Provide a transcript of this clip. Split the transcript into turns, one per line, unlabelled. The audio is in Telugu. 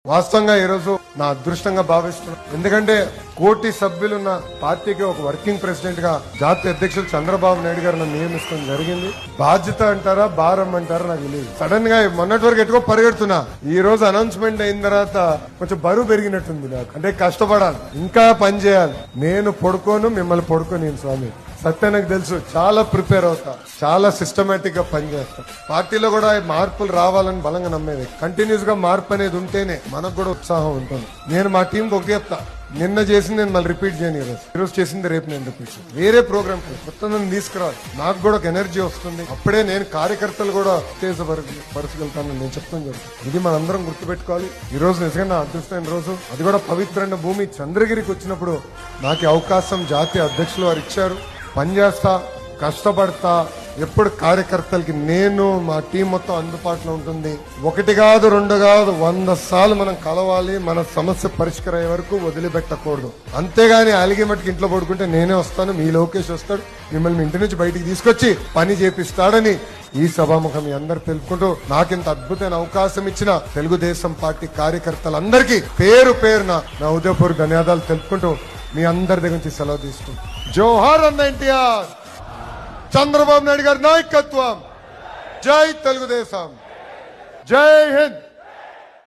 వాస్తవంగా ఈరోజు నా అదృష్టంగా భావిస్తున్నాను. ఎందుకంటే కోటి సభ్యులున్న పార్టీకి ఒక వర్కింగ్ ప్రెసిడెంట్ గా జాతీయ అధ్యక్షులు చంద్రబాబు నాయుడు గారు నన్ను నియమించడం జరిగింది. బాధ్యత అంటారా భారం అంటారా నాకు తెలియదు. సడన్ గా మొన్నటి వరకు ఎటుకో పరిగెడుతున్నా. ఈ రోజు అనౌన్స్మెంట్ అయిన తర్వాత కొంచెం బరువు పెరిగినట్టుంది నాకు. అంటే కష్టపడాలి, ఇంకా పని చేయాలి. నేను పడుకోను, మిమ్మల్ని పడుకోని స్వామి సత్య నాకు తెలుసు. చాలా ప్రిపేర్ అవుతా, చాలా సిస్టమేటిక్ గా పనిచేస్తా. పార్టీలో కూడా మార్పులు రావాలని బలంగా నమ్మేది. కంటిన్యూస్ గా మార్పు అనేది ఉంటేనే మనకు కూడా ఉత్సాహం ఉంటుంది. నేను మా టీంకి ఒకటి చెప్తా, నిన్న చేసింది నేను మళ్ళీ రిపీట్ చేయను. ఈరోజు చేసింది రేపు నేను రిపీట్ చేయను. వేరే ప్రోగ్రామ్ కొత్త తీసుకురావాలి. నాకు కూడా ఒక ఎనర్జీ వస్తుంది. అప్పుడే నేను కార్యకర్తలు కూడా ఉత్తేజపరచగలుగుతానని నేను చెప్తాను జరుగుతుంది. ఇది మనందరం గుర్తుపెట్టుకోవాలి. ఈ రోజు నిజంగా నా అదృష్టమైన రోజు. అది కూడా పవిత్రమైన భూమి చంద్రగిరికి వచ్చినప్పుడు నాకు అవకాశం జాతీయ అధ్యక్షులు వారు ఇచ్చారు. పనిచేస్తా, కష్టపడతా. ఎప్పుడు కార్యకర్తలకి నేను మా టీం మొత్తం అందుబాటులో ఉంటుంది. ఒకటి కాదు, రెండు కాదు, 100 సార్లు మనం కలవాలి. మన సమస్య పరిష్కారం అయ్యే వరకు వదిలిపెట్టకూడదు. అంతేగాని అలిగి మట్టుకు ఇంట్లో పడుకుంటే నేనే వస్తాను, మీ లోకేష్ వస్తాడు, మిమ్మల్ని ఇంటి నుంచి బయటికి తీసుకొచ్చి పని చేపిస్తాడని ఈ సభాముఖం మీ అందరు తెలుపుకుంటూ నాకింత అద్భుతమైన అవకాశం ఇచ్చిన తెలుగుదేశం పార్టీ కార్యకర్తలందరికీ పేరు పేరున నా ఉదయపూర్ ధన్యవాదాలు తెలుపుకుంటూ మీ అందరి దగ్గర నుంచి సెలవు తీసుకుంటూ జోహార్ అన్న ఎన్టీఆర్, చంద్రబాబు నాయుడు గారి నాయకత్వం, జై తెలుగుదేశం, జై హింద్.